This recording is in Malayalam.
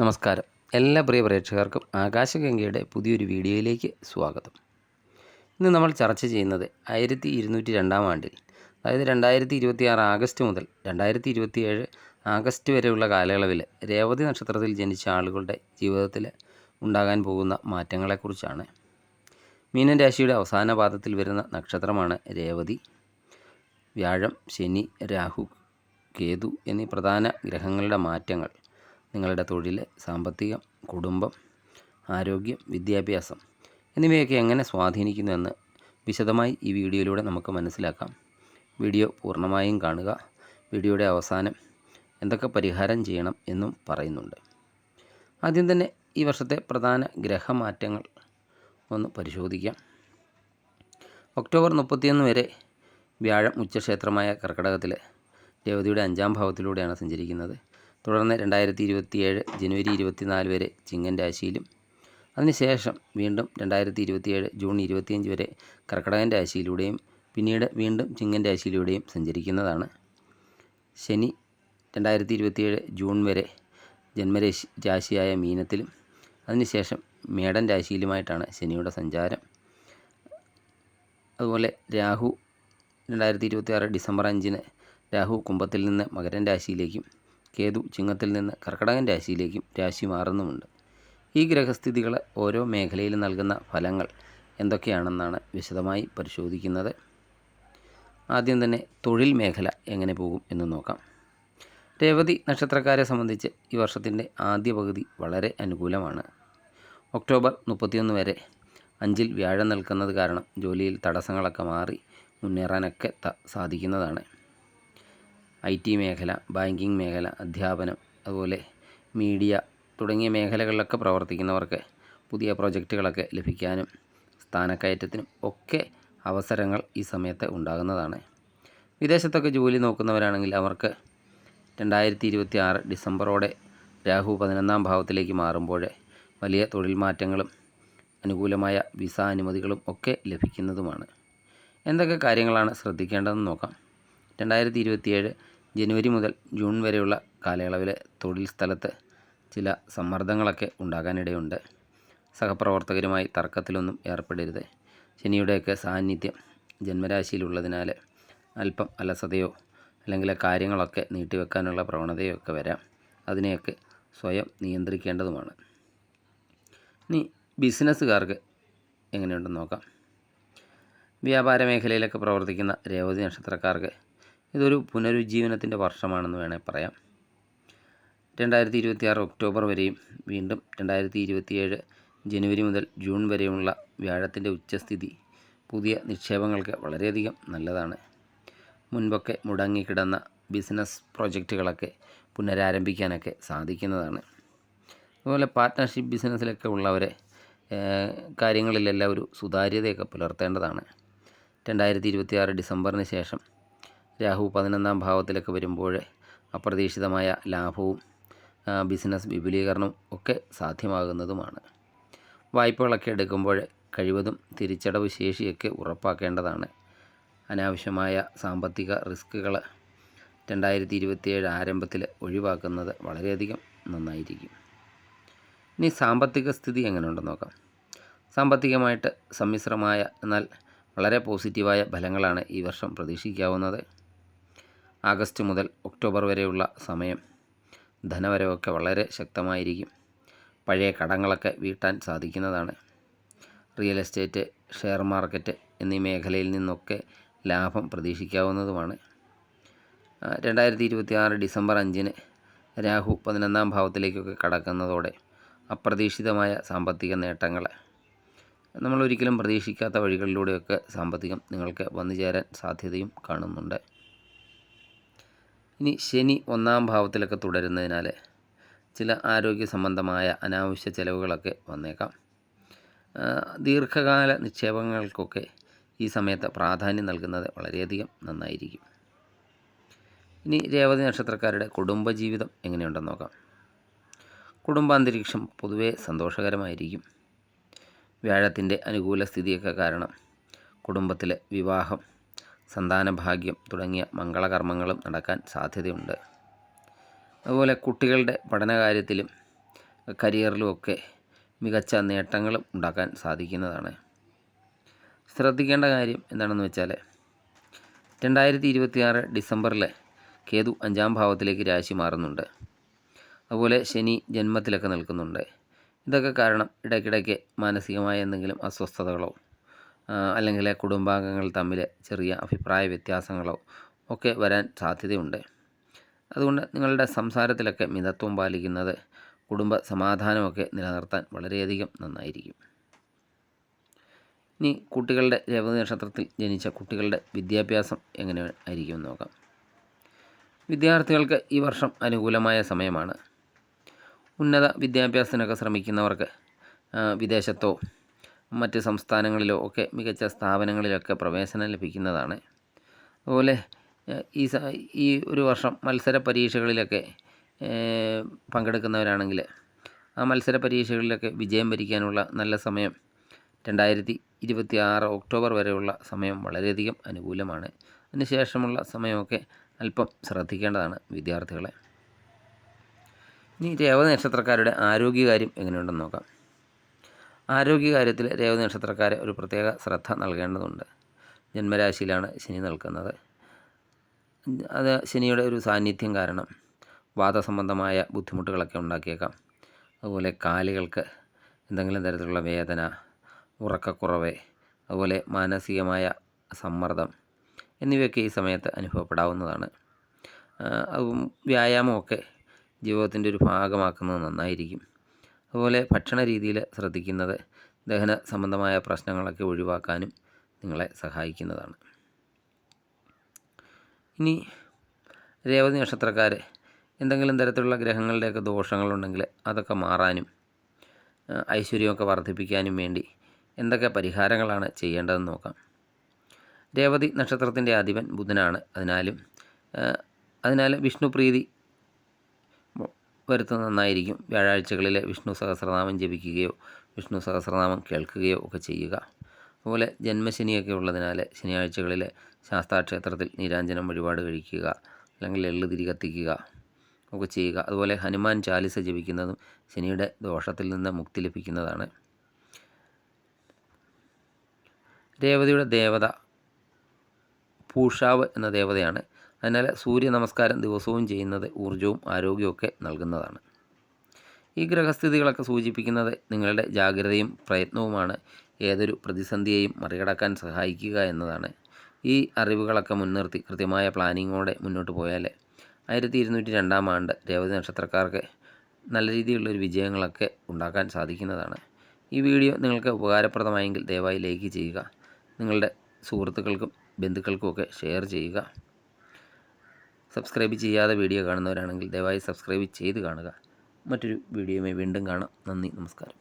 നമസ്കാരം. എല്ലാ പ്രിയ പ്രേക്ഷകർക്കും ആകാശഗംഗയുടെ പുതിയൊരു വീഡിയോയിലേക്ക് സ്വാഗതം. ഇന്ന് നമ്മൾ ചർച്ച ചെയ്യുന്നത് 1202 ആണ്ടിൽ, അതായത് 2026 ആഗസ്റ്റ് മുതൽ 2027 ആഗസ്റ്റ് വരെയുള്ള കാലയളവിൽ രേവതി നക്ഷത്രത്തിൽ ജനിച്ച ആളുകളുടെ ജീവിതത്തിൽ ഉണ്ടാകാൻ പോകുന്ന മാറ്റങ്ങളെക്കുറിച്ചാണ്. മീനൻ രാശിയുടെ അവസാന പാദത്തിൽ വരുന്ന നക്ഷത്രമാണ് രേവതി. വ്യാഴം, ശനി, രാഹു, കേതു എന്നീ പ്രധാന ഗ്രഹങ്ങളുടെ മാറ്റങ്ങൾ നിങ്ങളുടെ തൊഴിൽ, സാമ്പത്തികം, കുടുംബം, ആരോഗ്യം, വിദ്യാഭ്യാസം എന്നിവയൊക്കെ എങ്ങനെ സ്വാധീനിക്കുന്നുവെന്ന് വിശദമായി ഈ വീഡിയോയിലൂടെ നമുക്ക് മനസ്സിലാക്കാം. വീഡിയോ പൂർണ്ണമായും കാണുക. വീഡിയോയുടെ അവസാനം എന്തൊക്കെ പരിഹാരം ചെയ്യണം എന്നും പറയുന്നുണ്ട്. ആദ്യം തന്നെ ഈ വർഷത്തെ പ്രധാന ഗ്രഹമാറ്റങ്ങൾ ഒന്ന് പരിശോധിക്കാം. ഒക്ടോബർ 31 വരെ വ്യാഴം ഉച്ചക്ഷേത്രമായ കർക്കിടകത്തിൽ രേവതിയുടെ 5-ാം ഭാവത്തിലൂടെയാണ് സഞ്ചരിക്കുന്നത്. തുടർന്ന് 2027 ജനുവരി 24 വരെ ചിങ്ങൻ രാശിയിലും, അതിനുശേഷം വീണ്ടും 2027 ജൂൺ 25 വരെ കർക്കിടകൻ രാശിയിലൂടെയും പിന്നീട് വീണ്ടും ചിങ്ങൻ രാശിയിലൂടെയും സഞ്ചരിക്കുന്നതാണ്. ശനി 2027 ജൂൺ വരെ ജന്മരാശിയായ മീനത്തിലും അതിനുശേഷം മേടൻ രാശിയിലുമായിട്ടാണ് ശനിയുടെ സഞ്ചാരം. അതുപോലെ രാഹു 2026 ഡിസംബർ 5 രാഹു കുംഭത്തിൽ നിന്ന് മകരൻ രാശിയിലേക്കും കേതു ചിങ്ങത്തിൽ നിന്ന് കർക്കിടകൻ രാശിയിലേക്കും രാശി മാറുന്നുമുണ്ട്. ഈ ഗ്രഹസ്ഥിതികൾ ഓരോ മേഖലയിൽ നൽകുന്ന ഫലങ്ങൾ എന്തൊക്കെയാണെന്നാണ് വിശദമായി പരിശോധിക്കുന്നത്. ആദ്യം തന്നെ തൊഴിൽ മേഖല എങ്ങനെ പോകും എന്ന് നോക്കാം. രേവതി നക്ഷത്രക്കാരെ സംബന്ധിച്ച് ഈ വർഷത്തിൻ്റെ ആദ്യ പകുതി വളരെ അനുകൂലമാണ്. ഒക്ടോബർ 31 വരെ 5-ൽ വ്യാഴം നിൽക്കുന്നത് കാരണം ജോലിയിൽ തടസ്സങ്ങളൊക്കെ മാറി മുന്നേറാനൊക്കെ സാധിക്കുന്നതാണ്. IT മേഖല, ബാങ്കിങ് മേഖല, അധ്യാപനം, അതുപോലെ മീഡിയ തുടങ്ങിയ മേഖലകളിലൊക്കെ പ്രവർത്തിക്കുന്നവർക്ക് പുതിയ പ്രോജക്റ്റുകളൊക്കെ ലഭിക്കാനും സ്ഥാനക്കയറ്റത്തിനും ഒക്കെ അവസരങ്ങൾ ഈ സമയത്ത് ഉണ്ടാകുന്നതാണ്. വിദേശത്തൊക്കെ ജോലി നോക്കുന്നവരാണെങ്കിൽ അവർക്ക് 2026 ഡിസംബറോടെ രാഹു 11-ാം ഭാവത്തിലേക്ക് മാറുമ്പോൾ വലിയ തൊഴിൽ മാറ്റങ്ങളും അനുകൂലമായ വിസ അനുമതികളും ഒക്കെ ലഭിക്കുന്നതുമാണ്. എന്തൊക്കെ കാര്യങ്ങളാണ് ശ്രദ്ധിക്കേണ്ടതെന്ന് നോക്കാം. 2027 ജനുവരി മുതൽ ജൂൺ വരെയുള്ള കാലയളവിൽ തൊഴിൽ സ്ഥലത്ത് ചില സമ്മർദ്ദങ്ങളൊക്കെ ഉണ്ടാകാനിടയുണ്ട്. സഹപ്രവർത്തകരുമായി തർക്കത്തിലൊന്നും ഏർപ്പെടരുത്. ശനിയുടെയൊക്കെ സാന്നിധ്യം ജന്മരാശിയിലുള്ളതിനാൽ അല്പം അലസതയോ അല്ലെങ്കിൽ കാര്യങ്ങളൊക്കെ നീട്ടിവെക്കാനുള്ള പ്രവണതയോ ഒക്കെ വരാം. അതിനെയൊക്കെ സ്വയം നിയന്ത്രിക്കേണ്ടതുമാണ്. ഇനി ബിസിനസ്സുകാർക്ക് എങ്ങനെയുണ്ടെന്ന് നോക്കാം. വ്യാപാര മേഖലയിലൊക്കെ പ്രവർത്തിക്കുന്ന രേവതി നക്ഷത്രക്കാർക്ക് ഇതൊരു പുനരുജ്ജീവനത്തിൻ്റെ വർഷമാണെന്ന് വേണേൽ പറയാം. 2026 ഒക്ടോബർ വരെയും വീണ്ടും 2027 ജനുവരി മുതൽ ജൂൺ വരെയുമുള്ള വ്യാഴത്തിൻ്റെ ഉച്ചസ്ഥിതി പുതിയ നിക്ഷേപങ്ങൾക്ക് വളരെയധികം നല്ലതാണ്. മുൻപൊക്കെ മുടങ്ങിക്കിടന്ന ബിസിനസ് പ്രോജക്റ്റുകളൊക്കെ പുനരാരംഭിക്കാനൊക്കെ സാധിക്കുന്നതാണ്. അതുപോലെ പാർട്ട്ണർഷിപ്പ് ബിസിനസ്സിലൊക്കെ ഉള്ളവരെ കാര്യങ്ങളിലെല്ലാം ഒരു സുതാര്യതയൊക്കെ പുലർത്തേണ്ടതാണ്. 2026 ഡിസംബറിന് ശേഷം രാഹു 11-ാം ഭാവത്തിലൊക്കെ വരുമ്പോൾ അപ്രതീക്ഷിതമായ ലാഭവും ബിസിനസ് വിപുലീകരണവും ഒക്കെ സാധ്യമാകുന്നതുമാണ്. വായ്പകളൊക്കെ എടുക്കുമ്പോൾ കഴിവതും തിരിച്ചടവ് ശേഷിയൊക്കെ ഉറപ്പാക്കേണ്ടതാണ്. അനാവശ്യമായ സാമ്പത്തിക റിസ്കുകൾ 2027 ആരംഭത്തിൽ ഒഴിവാക്കുന്നത് വളരെയധികം നന്നായിരിക്കും. ഇനി സാമ്പത്തിക സ്ഥിതി എങ്ങനെയുണ്ടെന്ന് നോക്കാം. സാമ്പത്തികമായിട്ട് സമ്മിശ്രമായ എന്നാൽ വളരെ പോസിറ്റീവായ ഫലങ്ങളാണ് ഈ വർഷം പ്രതീക്ഷിക്കാവുന്നത്. ആഗസ്റ്റ് മുതൽ ഒക്ടോബർ വരെയുള്ള സമയം ധനവരവൊക്കെ വളരെ ശക്തമായിരിക്കും. പഴയ കടങ്ങളൊക്കെ വീട്ടാൻ സാധിക്കുന്നതാണ്. റിയൽ എസ്റ്റേറ്റ്, ഷെയർ മാർക്കറ്റ് എന്നീ മേഖലയിൽ നിന്നൊക്കെ ലാഭം പ്രതീക്ഷിക്കാവുന്നതുമാണ്. 2026 ഡിസംബർ 5 രാഹു 11-ാം ഭാവത്തിലേക്കൊക്കെ കടക്കുന്നതോടെ അപ്രതീക്ഷിതമായ സാമ്പത്തിക നേട്ടങ്ങൾ, നമ്മൾ ഒരിക്കലും പ്രതീക്ഷിക്കാത്ത വഴികളിലൂടെയൊക്കെ സാമ്പത്തികം നിങ്ങൾക്ക് വന്നു ചേരാൻ സാധ്യതയും കാണുന്നുണ്ട്. ഇനി ശനി 1-ാം ഭാവത്തിലൊക്കെ തുടരുന്നതിനാൽ ചില ആരോഗ്യ സംബന്ധമായ അനാവശ്യ ചെലവുകളൊക്കെ വന്നേക്കാം. ദീർഘകാല നിക്ഷേപങ്ങൾക്കൊക്കെ ഈ സമയത്ത് പ്രാധാന്യം നൽകുന്നത് വളരെയധികം നന്നായിരിക്കും. ഇനി രേവതി നക്ഷത്രക്കാരുടെ കുടുംബജീവിതം എങ്ങനെയുണ്ടെന്ന് നോക്കാം. കുടുംബാന്തരീക്ഷം പൊതുവെ സന്തോഷകരമായിരിക്കും. വ്യാഴത്തിൻ്റെ അനുകൂല സ്ഥിതിയൊക്കെ കാരണം കുടുംബത്തിൽ വിവാഹം, സന്താനഭാഗ്യം തുടങ്ങിയ മംഗളകർമ്മങ്ങളും നടക്കാൻ സാധ്യതയുണ്ട്. അതുപോലെ കുട്ടികളുടെ പഠനകാര്യത്തിലും കരിയറിലുമൊക്കെ മികച്ച നേട്ടങ്ങളും ഉണ്ടാക്കാൻ സാധിക്കുന്നതാണ്. ശ്രദ്ധിക്കേണ്ട കാര്യം എന്താണെന്ന് വെച്ചാൽ 2026 ഡിസംബറിൽ കേതു 5-ാം ഭാവത്തിലേക്ക് രാശി മാറുന്നുണ്ട്. അതുപോലെ ശനി ജന്മത്തിലൊക്കെ നിൽക്കുന്നുണ്ട്. ഇതൊക്കെ കാരണം ഇടയ്ക്കിടയ്ക്ക് മാനസികമായ എന്തെങ്കിലും അസ്വസ്ഥതകളോ അല്ലെങ്കിൽ കുടുംബാംഗങ്ങൾ തമ്മിൽ ചെറിയ അഭിപ്രായ വ്യത്യാസങ്ങളോ ഒക്കെ വരാൻ സാധ്യതയുണ്ട്. അതുകൊണ്ട് നിങ്ങളുടെ സംസാരത്തിലൊക്കെ മിതത്വം പാലിക്കുന്നത് കുടുംബ സമാധാനമൊക്കെ നിലനിർത്താൻ വളരെയധികം നന്നായിരിക്കും. ഇനി കുട്ടികളുടെ രേവതി നക്ഷത്രത്തിൽ ജനിച്ച കുട്ടികളുടെ വിദ്യാഭ്യാസം എങ്ങനെ ആയിരിക്കുമെന്ന് നോക്കാം. വിദ്യാർത്ഥികൾക്ക് ഈ വർഷം അനുകൂലമായ സമയമാണ്. ഉന്നത വിദ്യാഭ്യാസത്തിനൊക്കെ ശ്രമിക്കുന്നവർക്ക് വിദേശത്തോ മറ്റ് സംസ്ഥാനങ്ങളിലോ ഒക്കെ മികച്ച സ്ഥാപനങ്ങളിലൊക്കെ പ്രവേശനം ലഭിക്കുന്നതാണ്. അതുപോലെ ഈ ഒരു വർഷം മത്സര പരീക്ഷകളിലൊക്കെ പങ്കെടുക്കുന്നവരാണെങ്കിൽ ആ മത്സര പരീക്ഷകളിലൊക്കെ വിജയം വരിക്കാനുള്ള നല്ല സമയം 2026 ഒക്ടോബർ വരെയുള്ള സമയം വളരെയധികം അനുകൂലമാണ്. അതിനുശേഷമുള്ള സമയമൊക്കെ അല്പം ശ്രദ്ധിക്കേണ്ടതാണ് വിദ്യാർത്ഥികളെ. ഇനി രേവതി നക്ഷത്രക്കാരുടെ ആരോഗ്യകാര്യം എങ്ങനെയുണ്ടെന്ന് നോക്കാം. ആരോഗ്യകാര്യത്തിൽ രേവതി നക്ഷത്രക്കാരെ ഒരു പ്രത്യേക ശ്രദ്ധ നൽകേണ്ടതുണ്ട്. ജന്മരാശിയിലാണ് ശനി നിൽക്കുന്നത്. അത് ശനിയുടെ ഒരു സാന്നിധ്യം കാരണം വാതസംബന്ധമായ ബുദ്ധിമുട്ടുകളൊക്കെ ഉണ്ടാക്കിയേക്കാം. അതുപോലെ കാലുകൾക്ക് എന്തെങ്കിലും തരത്തിലുള്ള വേദന, ഉറക്കക്കുറവ്, അതുപോലെ മാനസികമായ സമ്മർദ്ദം എന്നിവയൊക്കെ ഈ സമയത്ത് അനുഭവപ്പെടാവുന്നതാണ്. വ്യായാമമൊക്കെ ജീവിതത്തിൻ്റെ ഒരു ഭാഗമാക്കുന്നത് നന്നായിരിക്കും. അതുപോലെ ഭക്ഷണ രീതിയിൽ ശ്രദ്ധിക്കുന്നത് ദഹന സംബന്ധമായ പ്രശ്നങ്ങളൊക്കെ ഒഴിവാക്കാനും നിങ്ങളെ സഹായിക്കുന്നതാണ്. ഇനി രേവതി നക്ഷത്രക്കാർ എന്തെങ്കിലും തരത്തിലുള്ള ഗ്രഹങ്ങളുടെയൊക്കെ ദോഷങ്ങളുണ്ടെങ്കിൽ അതൊക്കെ മാറാനും ഐശ്വര്യമൊക്കെ വർദ്ധിപ്പിക്കാനും വേണ്ടി എന്തൊക്കെ പരിഹാരങ്ങളാണ് ചെയ്യേണ്ടതെന്ന് നോക്കാം. രേവതി നക്ഷത്രത്തിൻ്റെ അധിപൻ ബുധനാണ്. അതിനാൽ വിഷ്ണുപ്രീതി വരുത്തുന്നത് നന്നായിരിക്കും. വ്യാഴാഴ്ചകളിൽ വിഷ്ണു സഹസ്രനാമം ജപിക്കുകയോ വിഷ്ണു സഹസ്രനാമം കേൾക്കുകയോ ഒക്കെ ചെയ്യുക. അതുപോലെ ജന്മശനിയൊക്കെ ഉള്ളതിനാൽ ശനിയാഴ്ചകളിൽ ശാസ്താക്ഷേത്രത്തിൽ നീരാഞ്ജനം വഴിപാട് കഴിക്കുക, അല്ലെങ്കിൽ എള്ളുതിരി കത്തിക്കുക ഒക്കെ ചെയ്യുക. അതുപോലെ ഹനുമാൻ ചാലിസ ജപിക്കുന്നതും ശനിയുടെ ദോഷത്തിൽ നിന്ന് മുക്തി ലഭിക്കുന്നതാണ്. രേവതിയുടെ ദേവത പൂഷാവ് എന്ന ദേവതയാണ്. അതിനാൽ സൂര്യ നമസ്കാരം ദിവസവും ചെയ്യുന്നത് ഊർജ്ജവും ആരോഗ്യവും നൽകുന്നതാണ്. ഈ ഗ്രഹസ്ഥിതികളൊക്കെ സൂചിപ്പിക്കുന്നത് നിങ്ങളുടെ ജാഗ്രതയും പ്രയത്നവുമാണ് ഏതൊരു പ്രതിസന്ധിയെയും മറികടക്കാൻ സഹായിക്കുക എന്നതാണ്. ഈ അറിവുകളൊക്കെ മുൻനിർത്തി കൃത്യമായ പ്ലാനിങ്ങോടെ മുന്നോട്ട് പോയാൽ 1202 ആണ്ട് രേവതി നക്ഷത്രക്കാർക്ക് നല്ല രീതിയിലുള്ളൊരു വിജയങ്ങളൊക്കെ ഉണ്ടാക്കാൻ സാധിക്കുന്നതാണ്. ഈ വീഡിയോ നിങ്ങൾക്ക് ഉപകാരപ്രദമായെങ്കിൽ ദയവായി ലൈക്ക് ചെയ്യുക. നിങ്ങളുടെ സുഹൃത്തുക്കൾക്കും ബന്ധുക്കൾക്കുമൊക്കെ ഷെയർ ചെയ്യുക. സബ്സ്ക്രൈബ് ചെയ്യാതെ വീഡിയോ കാണുന്നവരാണെങ്കിൽ ദയവായി സബ്സ്ക്രൈബ് ചെയ്ത് കാണുക. മറ്റൊരു വീഡിയോയുമായി വീണ്ടും കാണാം. നന്ദി, നമസ്കാരം.